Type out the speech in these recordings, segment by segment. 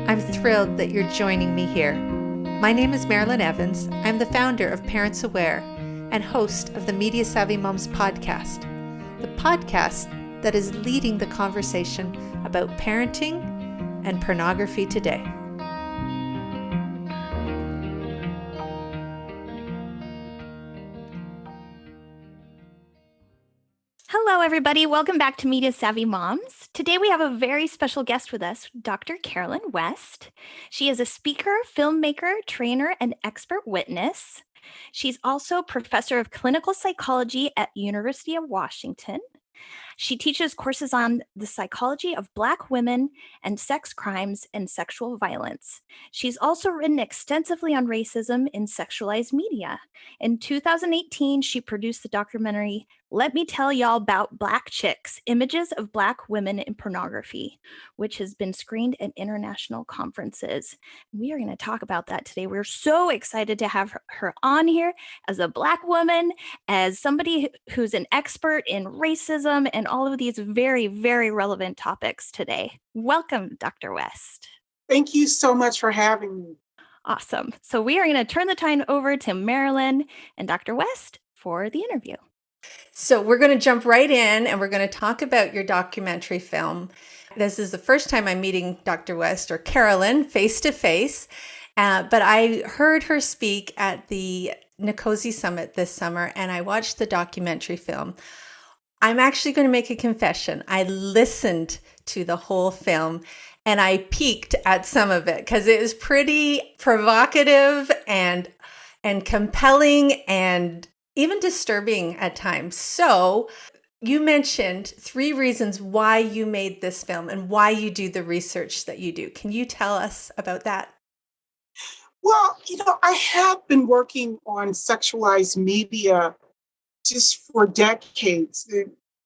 I'm thrilled that you're joining me here. My name is Marilyn Evans. I'm the founder of Parents Aware and host of the Media Savvy Moms podcast, the podcast that is leading the conversation about parenting and pornography today. Hello, everybody. Welcome back to Media Savvy Moms. Today we have a very special guest with us, Dr. Carolyn West. She is a speaker, filmmaker, trainer, and expert witness. She's also professor of clinical psychology at University of Washington. She teaches courses on the psychology of Black women and sex crimes and sexual violence. She's also written extensively on racism in sexualized media. In 2018, she produced the documentary, Let Me Tell Y'all About Black Chicks, Images of Black Women in Pornography, which has been screened at international conferences. We are going to talk about that today. We're so excited to have her on here as a Black woman, as somebody who's an expert in racism and all of these very, very relevant topics today. Welcome, Dr. West. Thank you so much for having me. Awesome. So we are going to turn the time over to Marilyn and Dr. West for the interview. So we're going to jump right in and we're going to talk about your documentary film. This is the first time I'm meeting Dr. West or Carolyn face to face, but I heard her speak at the Nicosi Summit this summer and I watched the documentary film. I'm actually going to make a confession. I listened to the whole film and I peeked at some of it because it was pretty provocative and compelling and even disturbing at times. So you mentioned 3 reasons why you made this film and why you do the research that you do. Can you tell us about that? Well, I have been working on sexualized media just for decades,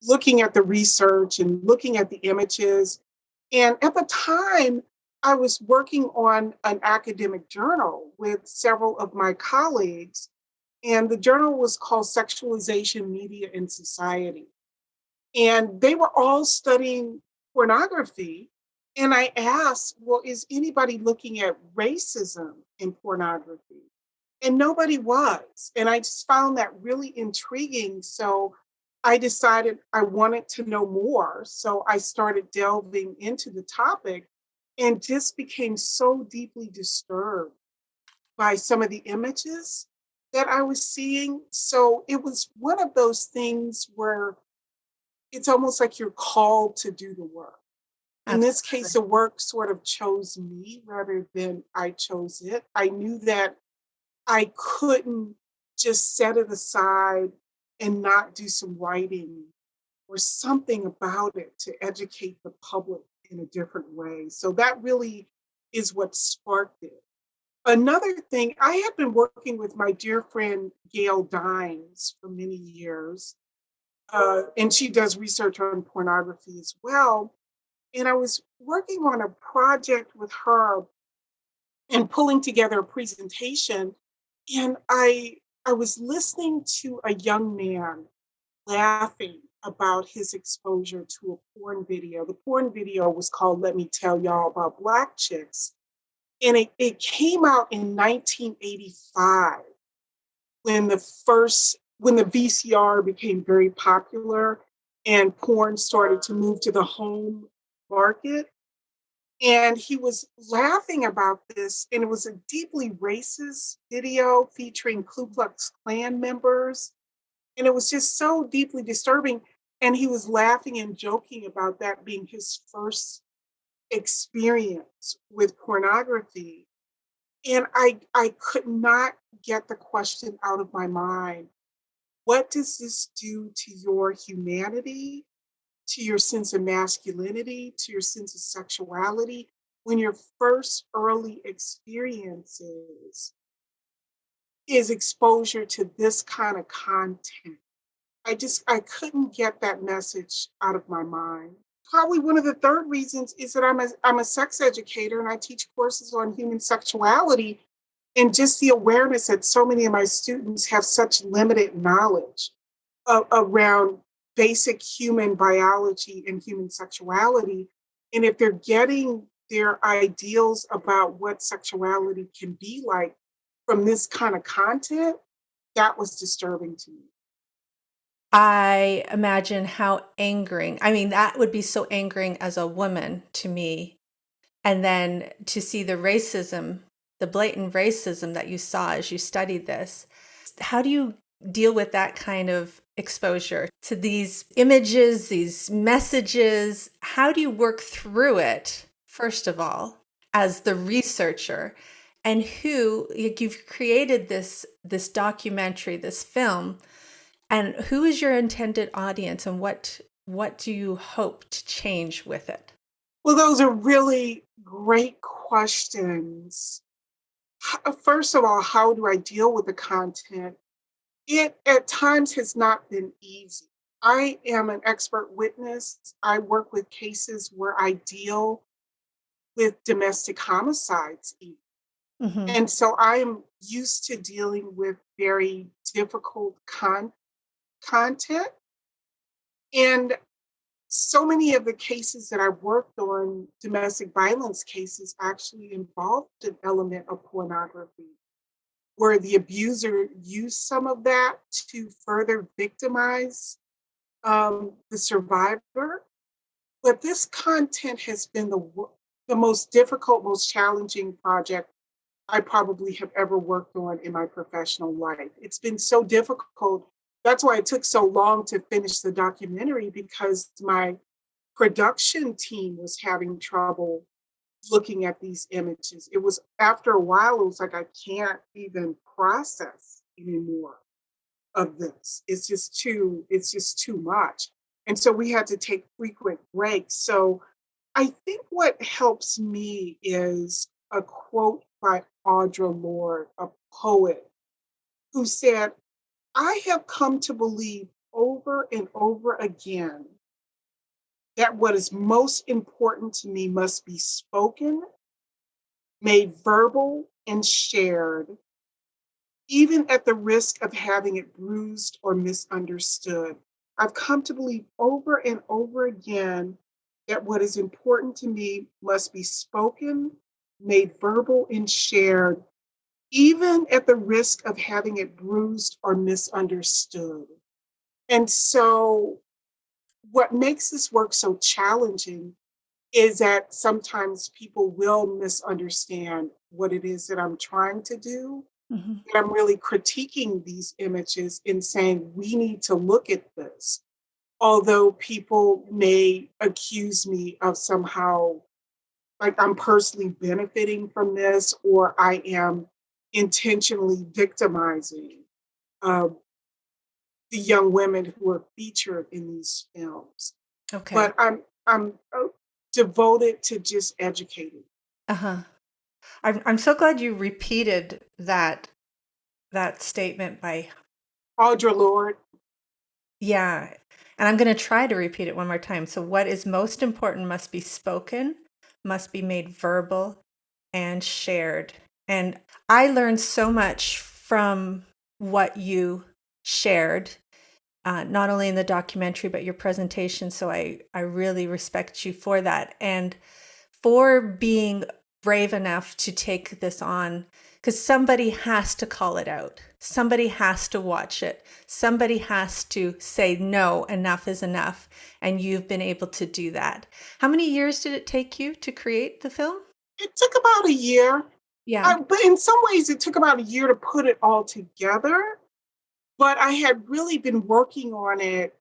looking at the research and looking at the images. And at the time, I was working on an academic journal with several of my colleagues. And the journal was called Sexualization, Media, and Society. And they were all studying pornography. And I asked, well, is anybody looking at racism in pornography? And nobody was. And I just found that really intriguing. So I decided I wanted to know more. So I started delving into the topic and just became so deeply disturbed by some of the images that I was seeing. So it was one of those things where it's almost like you're called to do the work. In this case, the work sort of chose me rather than I chose it. I knew that I couldn't just set it aside and not do some writing or something about it to educate the public in a different way. So that really is what sparked it. Another thing, I had been working with my dear friend Gail Dines for many years, and she does research on pornography as well. And I was working on a project with her and pulling together a presentation. And I was listening to a young man laughing about his exposure to a porn video. The porn video was called Let Me Tell Y'all About Black Chicks. And it came out in 1985 when the VCR became very popular and porn started to move to the home market. And he was laughing about this, and it was a deeply racist video featuring Ku Klux Klan members. And it was just so deeply disturbing. And he was laughing and joking about that being his first experience with pornography. And I could not get the question out of my mind. What does this do to your humanity, to your sense of masculinity, to your sense of sexuality, when your first early experiences is exposure to this kind of content? I couldn't get that message out of my mind. Probably one of the third reasons is that I'm a sex educator and I teach courses on human sexuality, and just the awareness that so many of my students have such limited knowledge around basic human biology and human sexuality. And if they're getting their ideals about what sexuality can be like from this kind of content, that was disturbing to me. I imagine how angering. I mean, that would be so angering as a woman to me. And then to see the racism, the blatant racism that you saw as you studied this. How do you deal with that kind of exposure to these images, these messages? How do you work through it, first of all, as the researcher? And you've created this documentary, this film, and who is your intended audience, and what do you hope to change with it? Well, those are really great questions. First of all, how do I deal with the content? It at times has not been easy. I am an expert witness. I work with cases where I deal with domestic homicides, even. Hmm. And so I am used to dealing with very difficult content. And so many of the cases that I worked on, domestic violence cases, actually involved an element of pornography, where the abuser used some of that to further victimize the survivor. But this content has been the most difficult, most challenging project I probably have ever worked on in my professional life. It's been so difficult. That's why it took so long to finish the documentary, because my production team was having trouble looking at these images. It was after a while, it was like, I can't even process anymore of this. It's just too much. And so we had to take frequent breaks. So I think what helps me is a quote by Audre Lorde, a poet, who said, I have come to believe over and over again that what is most important to me must be spoken, made verbal, and shared, even at the risk of having it bruised or misunderstood. I've come to believe over and over again that what is important to me must be spoken, made verbal, and shared, even at the risk of having it bruised or misunderstood. And so, what makes this work so challenging is that sometimes people will misunderstand what it is that I'm trying to do. Hmm. And I'm really critiquing these images and saying, we need to look at this. Although people may accuse me of somehow, like I'm personally benefiting from this, or I am intentionally victimizing uh, the young women who are featured in these films. Okay. But I'm devoted to just educating. Uh-huh. I'm so glad you repeated that statement by, Audre Lorde. yeah. And I'm going to try to repeat it one more time. So what is most important must be spoken, must be made verbal and shared. And I learned so much from what you shared, not only in the documentary, but your presentation. So I really respect you for that. And for being brave enough to take this on, because somebody has to call it out. Somebody has to watch it. Somebody has to say, no, enough is enough. And you've been able to do that. How many years did it take you to create the film? It took about a year. Yeah. But in some ways, it took about a year to put it all together. But I had really been working on it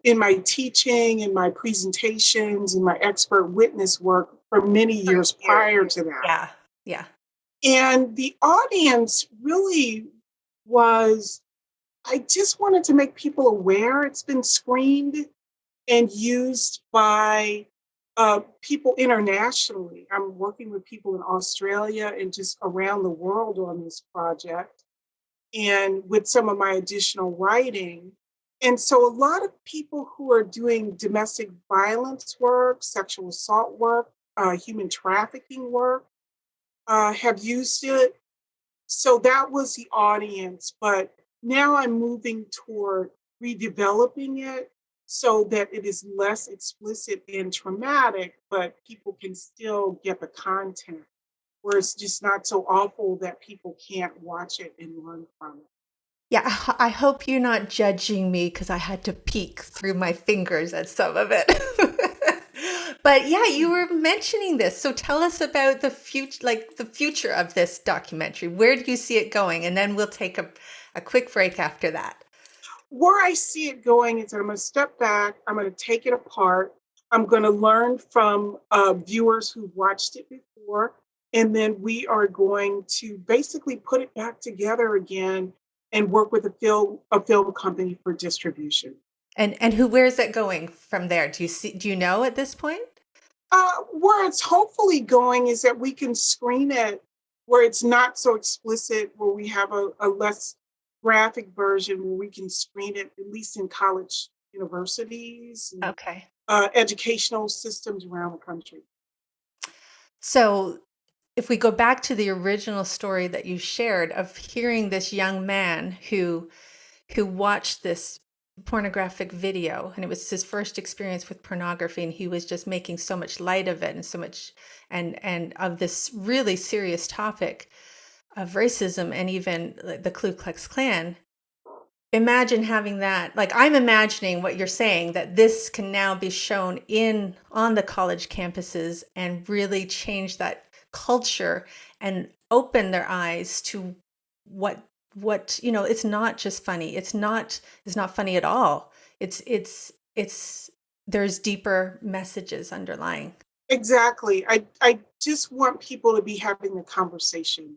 in my teaching, in my presentations, in my expert witness work for many For years years. prior to that. Yeah. Yeah. And the audience really was, I just wanted to make people aware it's been screened and used by people internationally. I'm working with people in Australia and just around the world on this project, and with some of my additional writing. And so, a lot of people who are doing domestic violence work, sexual assault work, human trafficking work have used it. So, that was the audience. But now I'm moving toward redeveloping it so that it is less explicit and traumatic, but people can still get the content, where it's just not so awful that people can't watch it and learn from it. Yeah, I hope you're not judging me because I had to peek through my fingers at some of it. But yeah, you were mentioning this. So tell us about the future of this documentary. Where do you see it going? And then we'll take a quick break after that. Where I see it going is that I'm going to step back, I'm going to take it apart, I'm going to learn from viewers who've watched it before, and then we are going to basically put it back together again and work with a film company for distribution. And where's it going from there? Do you know at this point? Where it's hopefully going is that we can screen it where it's not so explicit, where we have a less graphic version where we can screen it, at least in college universities and Okay. educational systems around the country. So if we go back to the original story that you shared of hearing this young man who watched this pornographic video, and it was his first experience with pornography, and he was just making so much light of it and so much and of this really serious topic of racism and even like the Ku Klux Klan. Imagine having that. Like, I'm imagining what you're saying, that this can now be shown in on the college campuses and really change that culture and open their eyes to what it's not just funny. It's not funny at all. It's there's deeper messages underlying. Exactly. I just want people to be having a conversation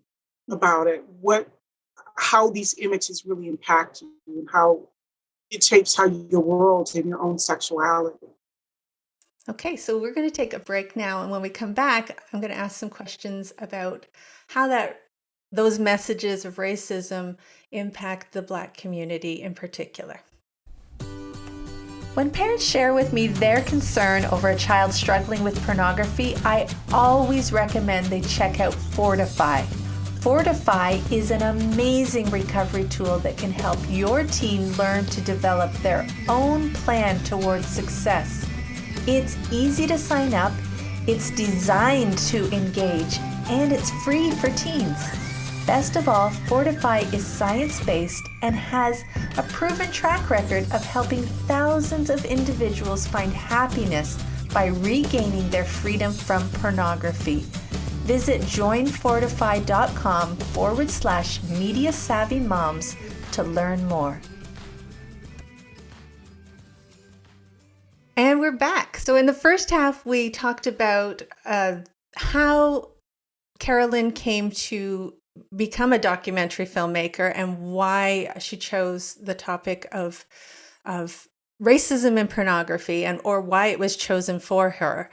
about it. How these images really impact you and how it shapes how your world and your own sexuality. Okay, so we're going to take a break now, and when we come back, I'm going to ask some questions about how those messages of racism impact the Black community in particular. When parents share with me their concern over a child struggling with pornography, I always recommend they check out Fortify. Fortify is an amazing recovery tool that can help your teen learn to develop their own plan towards success. It's easy to sign up, it's designed to engage, and it's free for teens. Best of all, Fortify is science-based and has a proven track record of helping thousands of individuals find happiness by regaining their freedom from pornography. Visit joinfortify.com/media savvy moms to learn more. And we're back. So in the first half, we talked about how Carolyn came to become a documentary filmmaker and why she chose the topic of racism and pornography, or why it was chosen for her.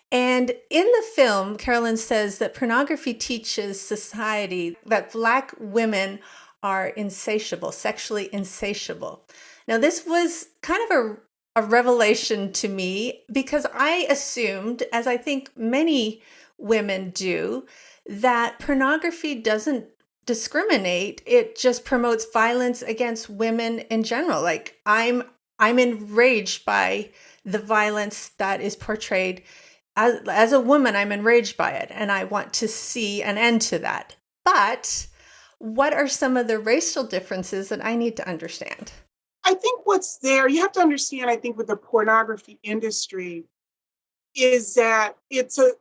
And in the film, Carolyn says that pornography teaches society that Black women are insatiable, sexually insatiable. Now, this was kind of a revelation to me, because I assumed, as I think many women do, that pornography doesn't discriminate. It just promotes violence against women in general. Like, I'm enraged by the violence that is portrayed. As a woman, I'm enraged by it, and I want to see an end to that. But what are some of the racial differences that I need to understand? I think what's there, you have to understand, I think, with the pornography industry is that it's a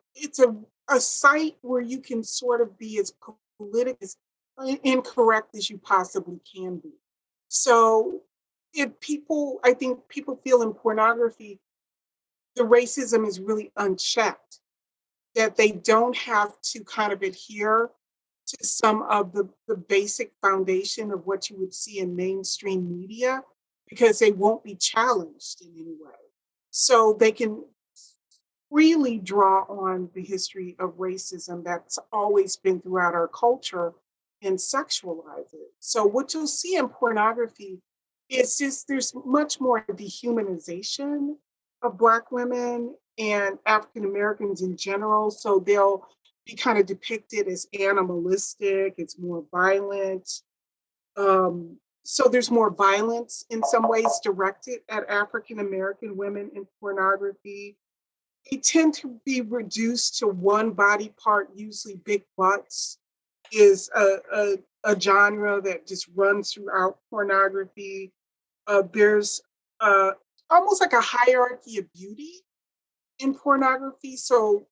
site where you can sort of be as politically as incorrect as you possibly can be. So I think people feel in pornography, the racism is really unchecked, that they don't have to kind of adhere to some of the basic foundation of what you would see in mainstream media, because they won't be challenged in any way. So they can freely draw on the history of racism that's always been throughout our culture and sexualize it. So what you'll see in pornography is just there's much more dehumanization of Black women and African Americans in general. So they'll be kind of depicted as animalistic, it's more violent. Um, So there's more violence in some ways directed at African American women in pornography. They tend to be reduced to one body part, usually big butts is a genre that just runs throughout pornography. There's uh, almost like a hierarchy of beauty in pornography. So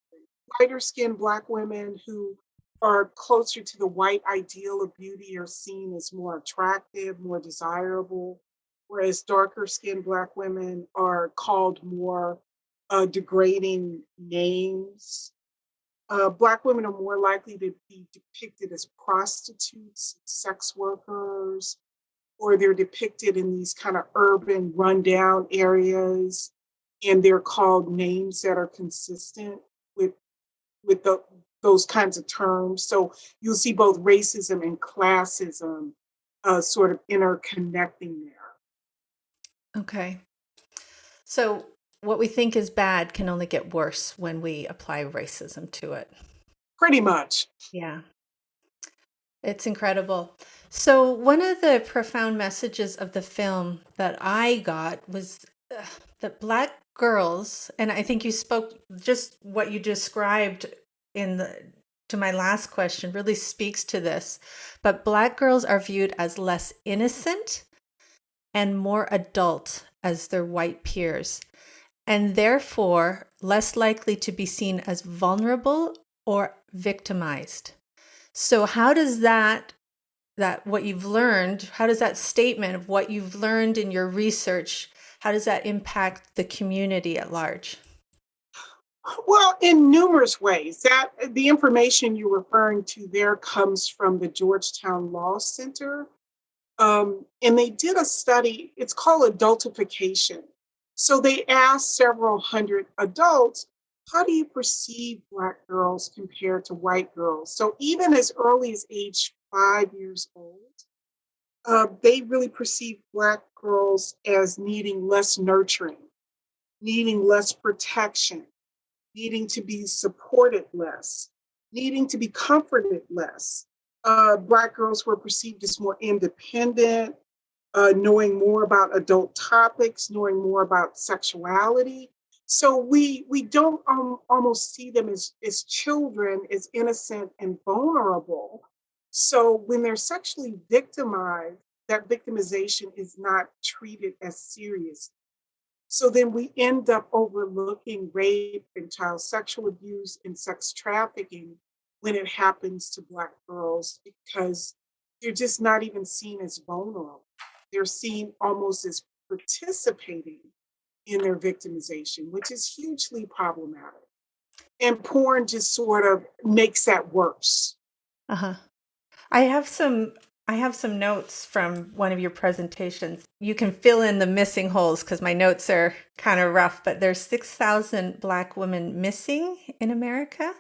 lighter skinned Black women who are closer to the white ideal of beauty are seen as more attractive, more desirable, whereas darker skinned Black women are called more degrading names. Black women are more likely to be depicted as prostitutes, sex workers, or they're depicted in these kind of urban rundown areas, and they're called names that are consistent with those kinds of terms. So you'll see both racism and classism sort of interconnecting there. Okay. So what we think is bad can only get worse when we apply racism to it. Pretty much. Yeah. It's incredible. So, one of the profound messages of the film that I got was that Black girls, and I think you spoke just what you described in the to my last question really speaks to this, but Black girls are viewed as less innocent and more adult as their white peers, and therefore less likely to be seen as vulnerable or victimized. So how does that what you've learned, how does that statement of what you've learned in your research, how does that impact the community at large? Well, in numerous ways. That the information you're referring to there comes from the Georgetown Law Center. And they did a study, it's called adultification. So they asked several hundred adults, how do you perceive Black girls compared to white girls? So even as early as age 5 years old, they really perceive Black girls as needing less nurturing, needing less protection, needing to be supported less, needing to be comforted less. Black girls were perceived as more independent, knowing more about adult topics, knowing more about sexuality. So we don't almost see them as children, as innocent and vulnerable. So when they're sexually victimized, that victimization is not treated as serious. So then we end up overlooking rape and child sexual abuse and sex trafficking when it happens to Black girls because they're just not even seen as vulnerable. They're seen almost as participating in their victimization, which is hugely problematic. And porn just sort of makes that worse. Uh-huh. I have some I have some notes from one of your presentations. You can fill in the missing holes because my notes are kind of rough, but there's 6,000 Black women missing in America.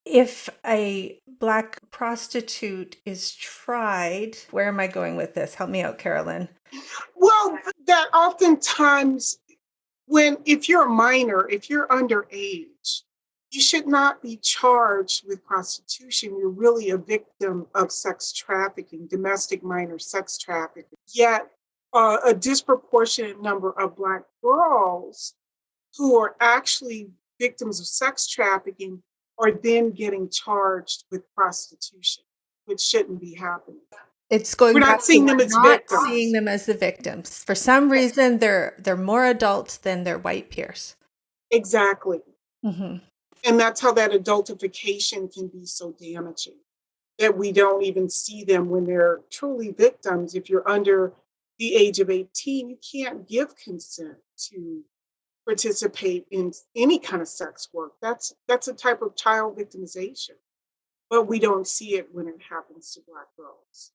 If a Black prostitute is tried, where am I going with this? Help me out, Carolyn. Well, that oftentimes if you're a minor, if you're underage, you should not be charged with prostitution. You're really a victim of sex trafficking, domestic minor sex trafficking. Yet, a disproportionate number of Black girls who are actually victims of sex trafficking are then getting charged with prostitution, which shouldn't be happening. It's going We're back not to seeing them we're as not seeing victims. them as the victims. For some reason, they're more adults than their white peers. Exactly. Hmm. And that's how that adultification can be so damaging, that we don't even see them when they're truly victims. If you're under the age of 18, you can't give consent to participate in any kind of sex work. That's a type of child victimization, but we don't see it when it happens to Black girls.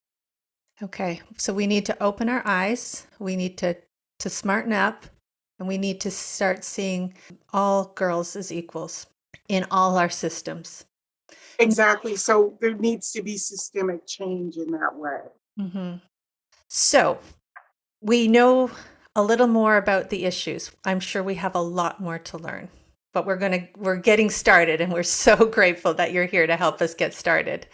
Okay, so we need to open our eyes. We need to smarten up, and we need to start seeing all girls as equals in all our systems. Exactly. So there needs to be systemic change in that way. Hmm. So we know a little more about the issues. I'm sure we have a lot more to learn, but we're getting started, and we're so grateful that you're here to help us get started.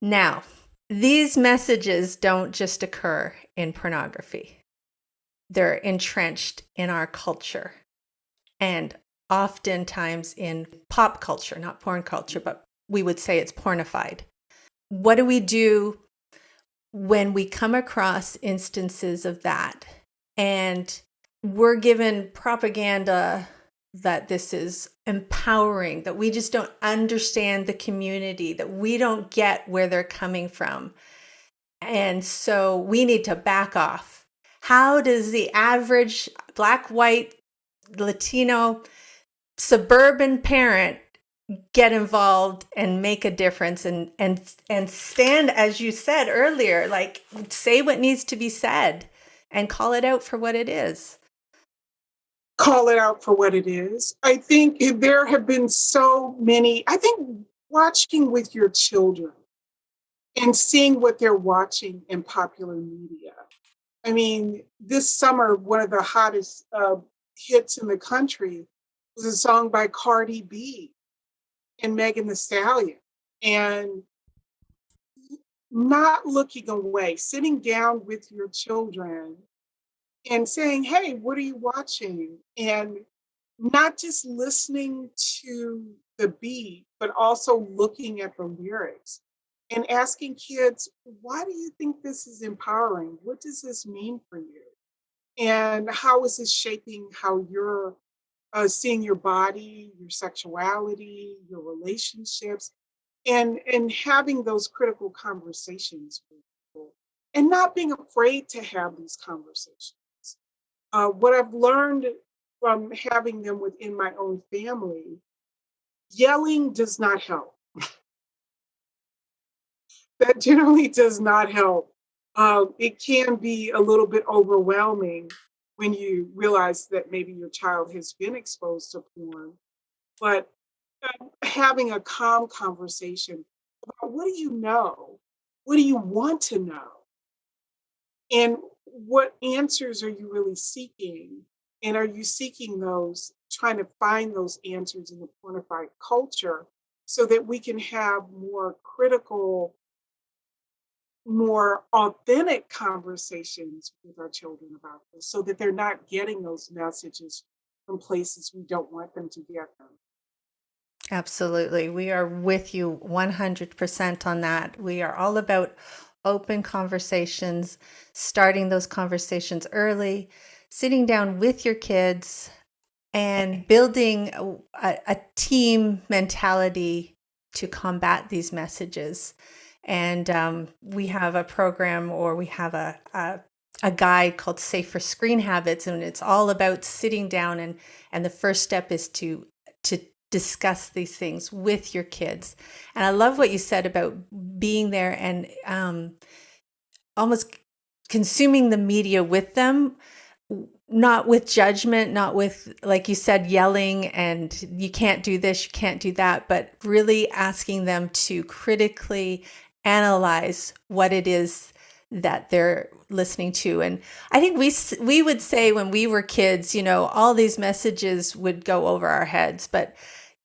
Now, These messages don't just occur in pornography. They're entrenched in our culture and oftentimes in pop culture, not porn culture, but we would say it's pornified. What do we do when we come across instances of that and we're given propaganda that this is empowering, that we just don't understand the community, that we don't get where they're coming from? And so we need to back off. How does the average Black, white, Latino, suburban parent get involved and make a difference and stand, as you said earlier, like say what needs to be said and call it out for what it is? Call it out for what it is. I think there have been so many, I think watching with your children and seeing what they're watching in popular media. I mean, this summer, one of the hottest hits in the country was a song by Cardi B and Megan Thee Stallion. And not looking away, sitting down with your children and saying, hey, what are you watching? And not just listening to the beat, but also looking at the lyrics and asking kids, why do you think this is empowering? What does this mean for you? And how is this shaping how you're seeing your body, your sexuality, your relationships, and having those critical conversations with people and not being afraid to have these conversations. What I've learned from having them within my own family, yelling does not help. That generally does not help. It can be a little bit overwhelming when you realize that maybe your child has been exposed to porn, but having a calm conversation about what do you know? What do you want to know? And what answers are you really seeking? And are you seeking those, trying to find those answers in the pornified culture so that we can have more critical, more authentic conversations with our children about this so that they're not getting those messages from places we don't want them to get them? Absolutely. We are with you 100% on that. We are all about open conversations, starting those conversations early, sitting down with your kids, and building a team mentality to combat these messages. And we have a program, or we have a guide called Safer Screen Habits, and it's all about sitting down and the first step is to discuss these things with your kids. And I love what you said about being there and almost consuming the media with them, not with judgment, not with, like you said, yelling and you can't do this, you can't do that, but really asking them to critically analyze what it is that they're listening to. And I think we would say when we were kids, you know, all these messages would go over our heads, but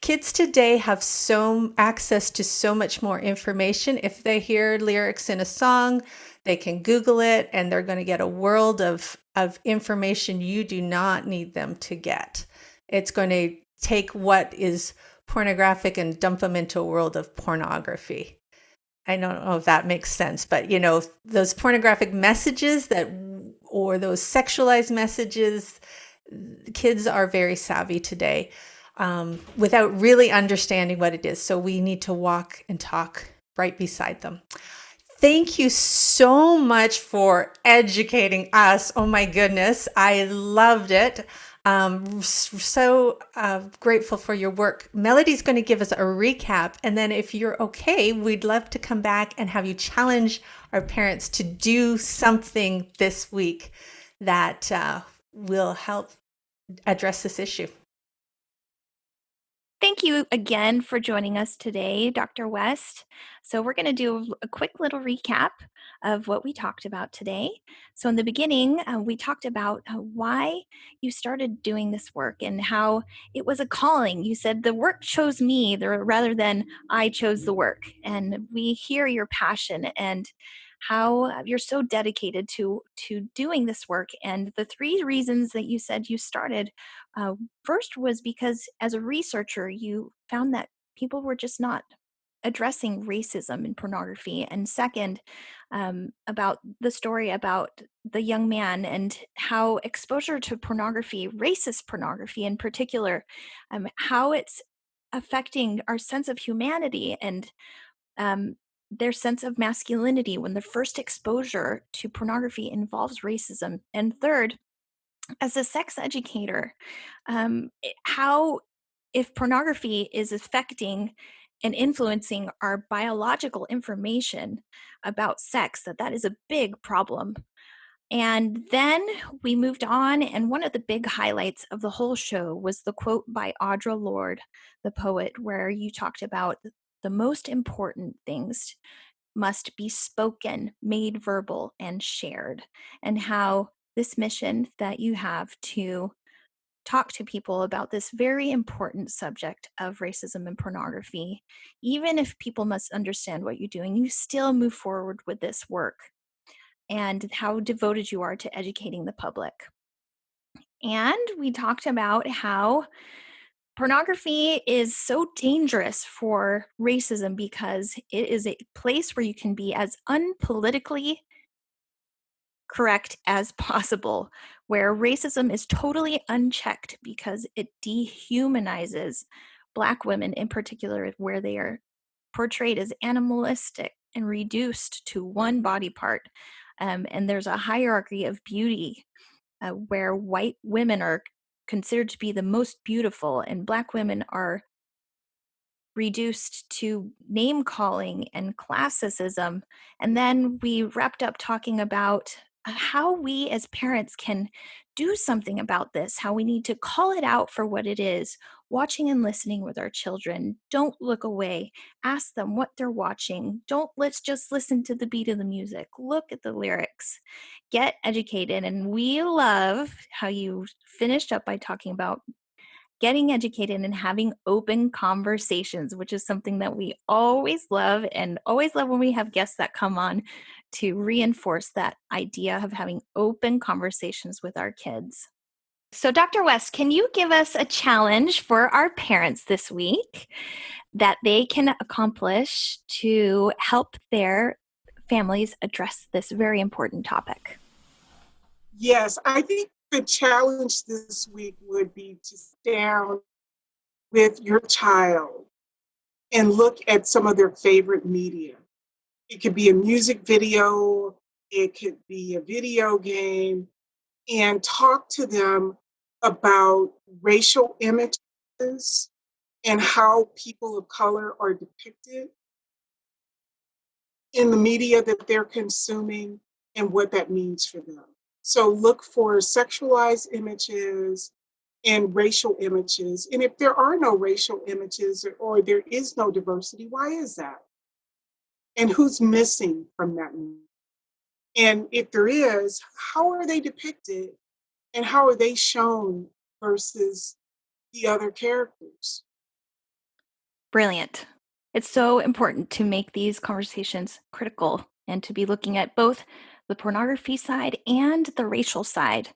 kids today have so access to so much more information. If they hear lyrics in a song, they can Google it and they're going to get a world of information you do not need them to get. It's going to take what is pornographic and dump them into a world of pornography. I don't know if that makes sense, but you know, those pornographic messages or those sexualized messages, kids are very savvy today without really understanding what it is. So we need to walk and talk right beside them. Thank you so much for educating us. Oh my goodness, I loved it. So grateful for your work. Melody's going to give us a recap. And then if you're okay, we'd love to come back and have you challenge our parents to do something this week that will help address this issue. Thank you again for joining us today, Dr. West. So, we're going to do a quick little recap of what we talked about today. So, in the beginning, we talked about why you started doing this work and how it was a calling. You said the work chose me rather than I chose the work. And we hear your passion and how you're so dedicated to doing this work. And the three reasons that you said you started, uh, first was because as a researcher, you found that people were just not addressing racism in pornography. And second, about the story about the young man and how exposure to pornography, racist pornography in particular, how it's affecting our sense of humanity and um, their sense of masculinity when the first exposure to pornography involves racism. And third, as a sex educator, how if pornography is affecting and influencing our biological information about sex, that is a big problem. And then we moved on, and one of the big highlights of the whole show was the quote by Audre Lorde, the poet, where you talked about the most important things must be spoken, made verbal, and shared, and how this mission that you have to talk to people about this very important subject of racism and pornography, even if people must understand what you're doing, you still move forward with this work and how devoted you are to educating the public. And we talked about how pornography is so dangerous for racism because it is a place where you can be as unpolitically correct as possible, where racism is totally unchecked because it dehumanizes Black women in particular, where they are portrayed as animalistic and reduced to one body part. And there's a hierarchy of beauty where white women are considered to be the most beautiful, and Black women are reduced to name calling and classicism. And then we wrapped up talking about how we as parents can do something about this, how we need to call it out for what it is, watching and listening with our children. Don't look away. Ask them what they're watching. Don't let's just listen to the beat of the music. Look at the lyrics. Get educated. And we love how you finished up by talking about getting educated and having open conversations, which is something that we always love and always love when we have guests that come on to reinforce that idea of having open conversations with our kids. So, Dr. West, can you give us a challenge for our parents this week that they can accomplish to help their families address this very important topic? Yes, I think the challenge this week would be to sit down with your child and look at some of their favorite media. It could be a music video, it could be a video game, and talk to them about racial images and how people of color are depicted in the media that they're consuming and what that means for them. So look for sexualized images and racial images. And if there are no racial images or there is no diversity, why is that? And who's missing from that movie? And if there is, how are they depicted and how are they shown versus the other characters? Brilliant. It's so important to make these conversations critical and to be looking at both the pornography side and the racial side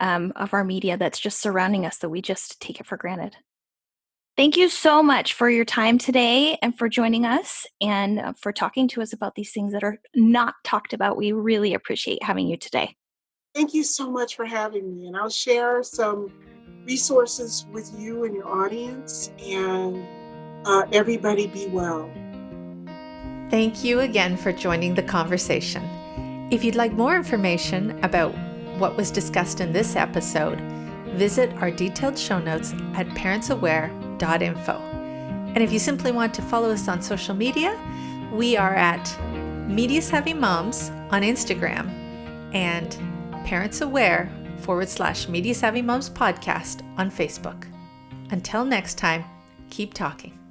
of our media that's just surrounding us that we just take it for granted. Thank you so much for your time today and for joining us and for talking to us about these things that are not talked about. We really appreciate having you today. Thank you so much for having me. And I'll share some resources with you and your audience. And everybody be well. Thank you again for joining the conversation. If you'd like more information about what was discussed in this episode, visit our detailed show notes at parentsaware.info. And if you simply want to follow us on social media, we are at Media Savvy Moms on Instagram and ParentsAware /Media Savvy Moms podcast on Facebook. Until next time, keep talking.